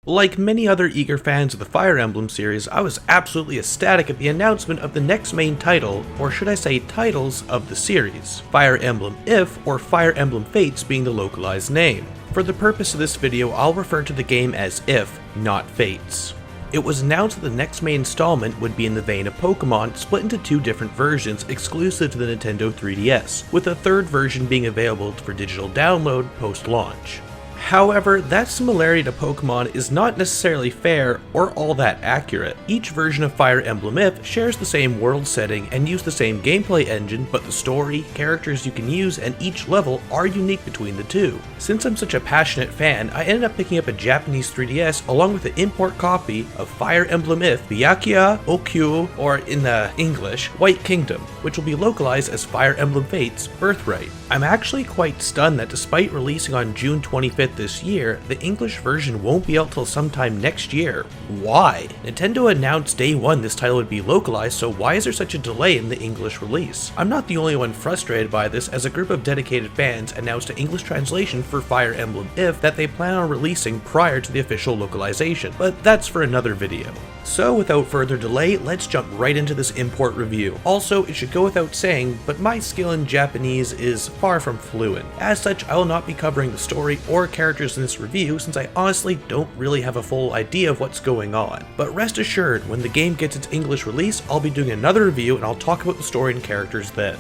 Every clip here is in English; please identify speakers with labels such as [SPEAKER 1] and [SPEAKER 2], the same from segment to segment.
[SPEAKER 1] Like many other eager fans of the Fire Emblem series, I was absolutely ecstatic at the announcement of the next main title, or should I say titles, of the series. Fire Emblem If, or Fire Emblem Fates being the localized name. For the purpose of this video, I'll refer to the game as If, not Fates. It was announced that the next main installment would be in the vein of Pokemon, split into two different versions exclusive to the Nintendo 3DS, with a third version being available for digital download post-launch. However, that similarity to Pokemon is not necessarily fair or all that accurate. Each version of Fire Emblem If shares the same world setting and use the same gameplay engine, but the story, characters you can use, and each level are unique between the two. Since I'm such a passionate fan, I ended up picking up a Japanese 3DS along with an import copy of Fire Emblem If Byakuya Okyu, or in the English, White Kingdom, which will be localized as Fire Emblem Fates Birthright. I'm actually quite stunned that despite releasing on June 25th this year, the English version won't be out till sometime next year. Why? Nintendo announced day one this title would be localized, so why is there such a delay in the English release? I'm not the only one frustrated by this, as a group of dedicated fans announced an English translation for Fire Emblem If that they plan on releasing prior to the official localization, but that's for another video. So without further delay, let's jump right into this import review. Also, it should go without saying, but my skill in Japanese is far from fluent. As such, I will not be covering the story or characters in this review, since I honestly don't really have a full idea of what's going on. But rest assured, when the game gets its English release, I'll be doing another review and I'll talk about the story and characters then.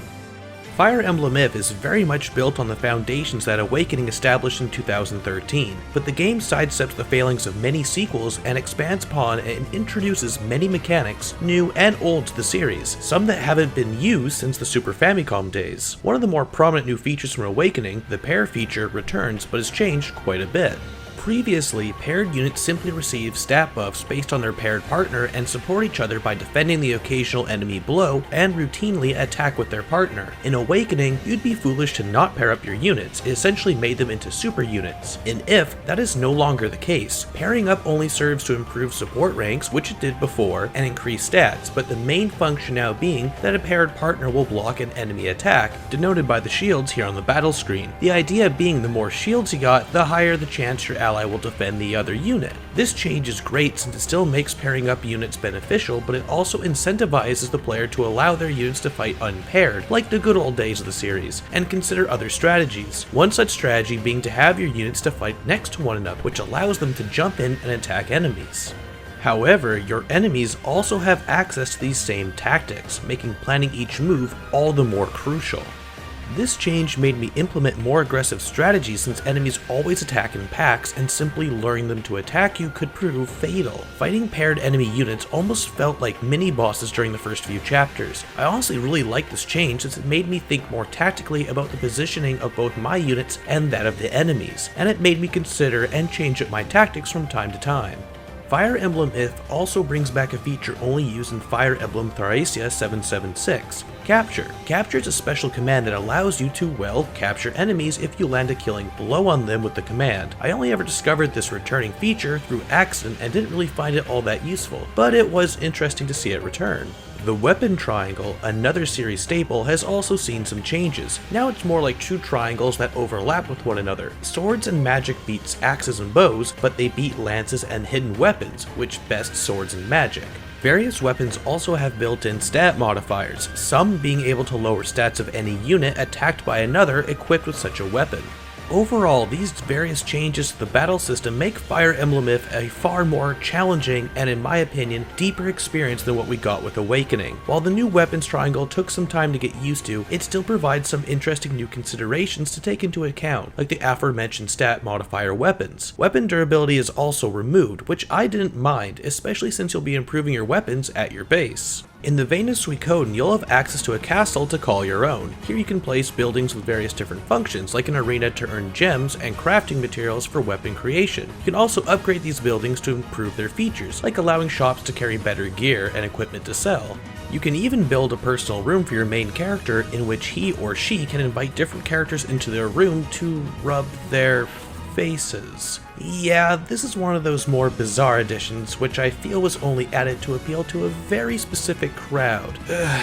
[SPEAKER 1] Fire Emblem If is very much built on the foundations that Awakening established in 2013, but the game sidesteps the failings of many sequels and expands upon and introduces many mechanics, new and old to the series, some that haven't been used since the Super Famicom days. One of the more prominent new features from Awakening, the pair feature, returns but has changed quite a bit. Previously, paired units simply receive stat buffs based on their paired partner and support each other by defending the occasional enemy blow and routinely attack with their partner. In Awakening, you'd be foolish to not pair up your units, it essentially made them into super units. In If, that is no longer the case. Pairing up only serves to improve support ranks, which it did before, and increase stats, but the main function now being that a paired partner will block an enemy attack, denoted by the shields here on the battle screen. The idea being the more shields you got, the higher the chance your ally will defend the other unit. This change is great since it still makes pairing up units beneficial, but it also incentivizes the player to allow their units to fight unpaired, like the good old days of the series, and consider other strategies. One such strategy being to have your units to fight next to one another, which allows them to jump in and attack enemies. However, your enemies also have access to these same tactics, making planning each move all the more crucial. This change made me implement more aggressive strategies since enemies always attack in packs, and simply luring them to attack you could prove fatal. Fighting paired enemy units almost felt like mini-bosses during the first few chapters. I honestly really liked this change since it made me think more tactically about the positioning of both my units and that of the enemies, and it made me consider and change up my tactics from time to time. Fire Emblem If also brings back a feature only used in Fire Emblem Thracia 776, Capture. Capture is a special command that allows you to, well, capture enemies if you land a killing blow on them with the command. I only ever discovered this returning feature through accident and didn't really find it all that useful, but it was interesting to see it return. The weapon triangle, another series staple, has also seen some changes. Now it's more like two triangles that overlap with one another. Swords and magic beats axes and bows, but they beat lances and hidden weapons, which best swords and magic. Various weapons also have built-in stat modifiers, some being able to lower stats of any unit attacked by another equipped with such a weapon. Overall, these various changes to the battle system make Fire Emblem If a far more challenging and, in my opinion, deeper experience than what we got with Awakening. While the new weapons triangle took some time to get used to, it still provides some interesting new considerations to take into account, like the aforementioned stat modifier weapons. Weapon durability is also removed, which I didn't mind, especially since you'll be improving your weapons at your base. In the vein of Suikoden, you'll have access to a castle to call your own. Here you can place buildings with various different functions, like an arena to earn gems and crafting materials for weapon creation. You can also upgrade these buildings to improve their features, like allowing shops to carry better gear and equipment to sell. You can even build a personal room for your main character in which he or she can invite different characters into their room to rub their faces. Yeah, this is one of those more bizarre additions, which I feel was only added to appeal to a very specific crowd.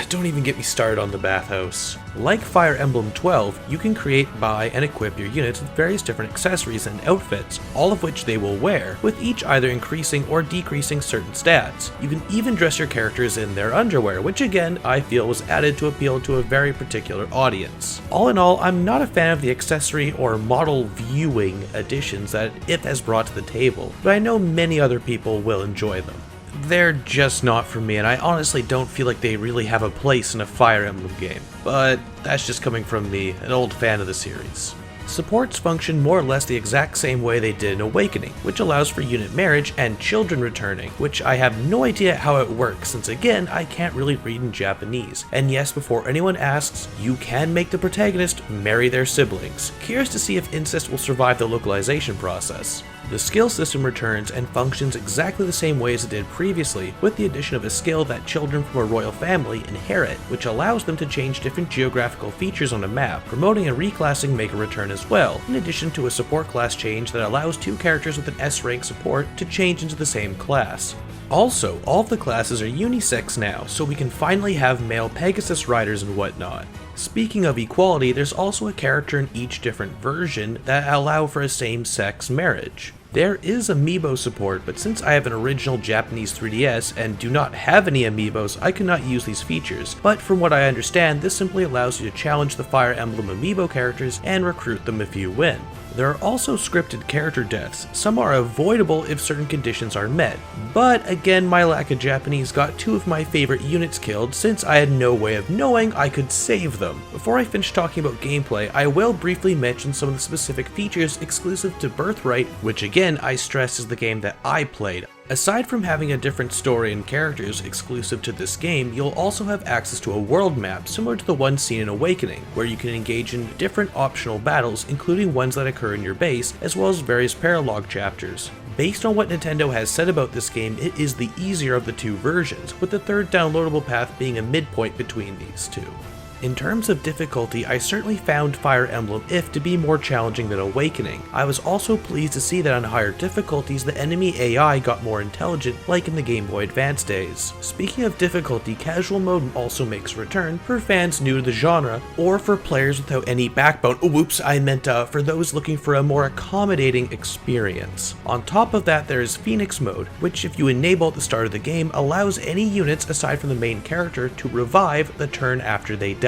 [SPEAKER 1] Don't even get me started on the bathhouse. Like Fire Emblem 12, you can create, buy, and equip your units with various different accessories and outfits, all of which they will wear, with each either increasing or decreasing certain stats. You can even dress your characters in their underwear, which again, I feel was added to appeal to a very particular audience. All in all, I'm not a fan of the accessory or model viewing additions that If has brought to the table, but I know many other people will enjoy them. They're just not for me, and I honestly don't feel like they really have a place in a Fire Emblem game, but that's just coming from me, an old fan of the series. Supports function more or less the exact same way they did in Awakening, which allows for unit marriage and children returning, which I have no idea how it works since again I can't really read in Japanese. And yes, before anyone asks, you can make the protagonist marry their siblings. Curious to see if incest will survive the localization process. The skill system returns and functions exactly the same way as it did previously, with the addition of a skill that children from a royal family inherit, which allows them to change different geographical features on a map, promoting and reclassing make a return as well, in addition to a support class change that allows two characters with an S rank support to change into the same class. Also, all of the classes are unisex now, so we can finally have male Pegasus riders and whatnot. Speaking of equality, there's also a character in each different version that allow for a same-sex marriage. There is amiibo support, but since I have an original Japanese 3DS and do not have any amiibos, I cannot use these features, but from what I understand, this simply allows you to challenge the Fire Emblem amiibo characters and recruit them if you win. There are also scripted character deaths. Some are avoidable if certain conditions are met, but again my lack of Japanese got two of my favorite units killed since I had no way of knowing I could save them. Before I finish talking about gameplay, I will briefly mention some of the specific features exclusive to Birthright, which again I stress is the game that I played. Aside from having a different story and characters exclusive to this game, you'll also have access to a world map similar to the one seen in Awakening, where you can engage in different optional battles, including ones that occur in your base, as well as various paralogue chapters. Based on what Nintendo has said about this game, it is the easier of the two versions, with the third downloadable path being a midpoint between these two. In terms of difficulty, I certainly found Fire Emblem If to be more challenging than Awakening. I was also pleased to see that on higher difficulties the enemy AI got more intelligent, like in the Game Boy Advance days. Speaking of difficulty, casual mode also makes a return for fans new to the genre, or for players without any backbone. Whoops, I meant for those looking for a more accommodating experience. On top of that, there is Phoenix mode, which if you enable at the start of the game, allows any units aside from the main character to revive the turn after they die.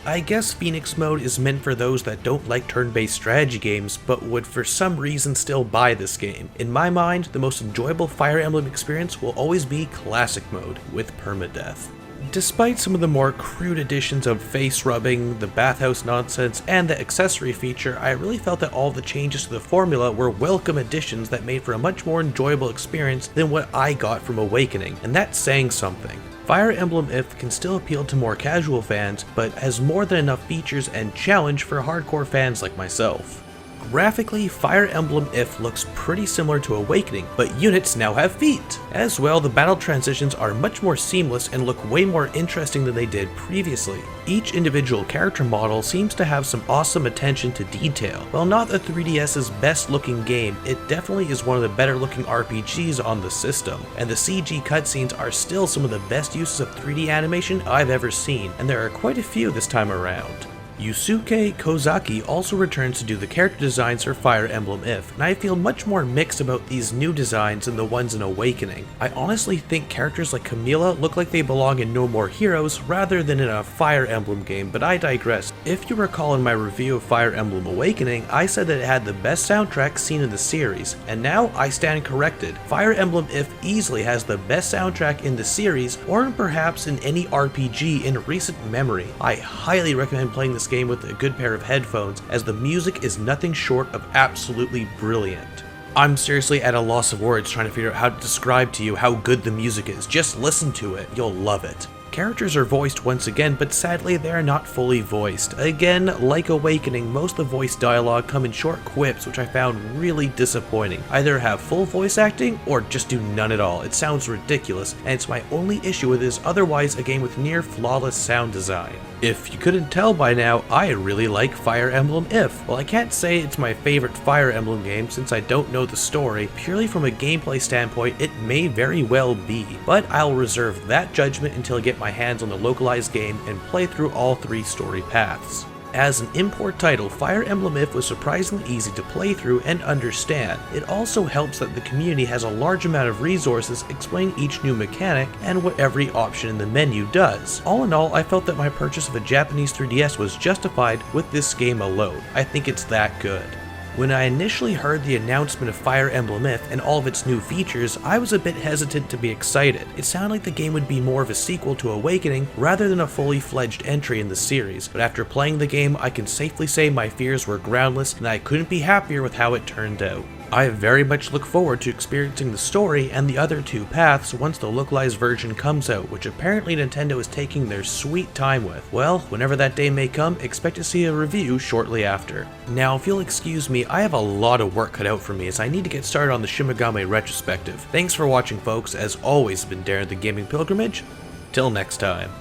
[SPEAKER 1] I guess Phoenix mode is meant for those that don't like turn-based strategy games, but would for some reason still buy this game. In my mind, the most enjoyable Fire Emblem experience will always be Classic mode, with permadeath. Despite some of the more crude additions of face rubbing, the bathhouse nonsense, and the accessory feature, I really felt that all the changes to the formula were welcome additions that made for a much more enjoyable experience than what I got from Awakening, and that's saying something. Fire Emblem If can still appeal to more casual fans, but has more than enough features and challenge for hardcore fans like myself. Graphically, Fire Emblem If looks pretty similar to Awakening, but units now have feet! As well, the battle transitions are much more seamless and look way more interesting than they did previously. Each individual character model seems to have some awesome attention to detail. While not the 3DS's best looking game, it definitely is one of the better looking RPGs on the system, and the CG cutscenes are still some of the best uses of 3D animation I've ever seen, and there are quite a few this time around. Yusuke Kozaki also returns to do the character designs for Fire Emblem If, and I feel much more mixed about these new designs than the ones in Awakening. I honestly think characters like Camilla look like they belong in No More Heroes rather than in a Fire Emblem game, but I digress. If you recall in my review of Fire Emblem Awakening, I said that it had the best soundtrack seen in the series, and now I stand corrected. Fire Emblem If easily has the best soundtrack in the series, or perhaps in any RPG in recent memory. I highly recommend playing this game with a good pair of headphones, as the music is nothing short of absolutely brilliant. I'm seriously at a loss of words trying to figure out how to describe to you how good the music is. Just listen to it, you'll love it. characters are voiced once again, but sadly they are not fully voiced. Again, like Awakening, most of the voice dialogue come in short quips, which I found really disappointing. Either have full voice acting, or just do none at all. It sounds ridiculous, and it's my only issue with this otherwise a game with near flawless sound design. If you couldn't tell by now, I really like Fire Emblem If. Well, I can't say it's my favorite Fire Emblem game since I don't know the story. Purely from a gameplay standpoint, it may very well be, but I'll reserve that judgment until I get my hands on the localized game and play through all 3 story paths. As an import title, Fire Emblem If was surprisingly easy to play through and understand. It also helps that the community has a large amount of resources explaining each new mechanic and what every option in the menu does. All in all, I felt that my purchase of a Japanese 3DS was justified with this game alone. I think it's that good. When I initially heard the announcement of Fire Emblem If and all of its new features, I was a bit hesitant to be excited. It sounded like the game would be more of a sequel to Awakening rather than a fully fledged entry in the series, but after playing the game I can safely say my fears were groundless and I couldn't be happier with how it turned out. I very much look forward to experiencing the story and the other 2 paths once the localized version comes out, which apparently Nintendo is taking their sweet time with. Well, whenever that day may come, expect to see a review shortly after. Now, if you'll excuse me, I have a lot of work cut out for me as I need to get started on the Shimigami Retrospective. Thanks for watching, folks. As always, been Darren the Gaming Pilgrimage. Till next time.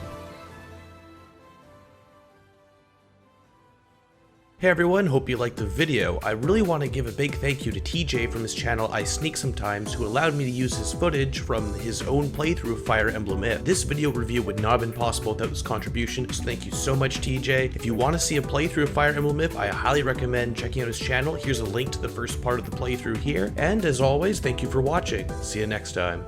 [SPEAKER 1] Hey everyone, hope you liked the video. I really want to give a big thank you to TJ from his channel I Sneak Sometimes, who allowed me to use his footage from his own playthrough of Fire Emblem If. This video review would not have been possible without his contribution, so thank you so much TJ. If you want to see a playthrough of Fire Emblem If, I highly recommend checking out his channel. Here's a link to the first part of the playthrough here, and as always, thank you for watching. See you next time.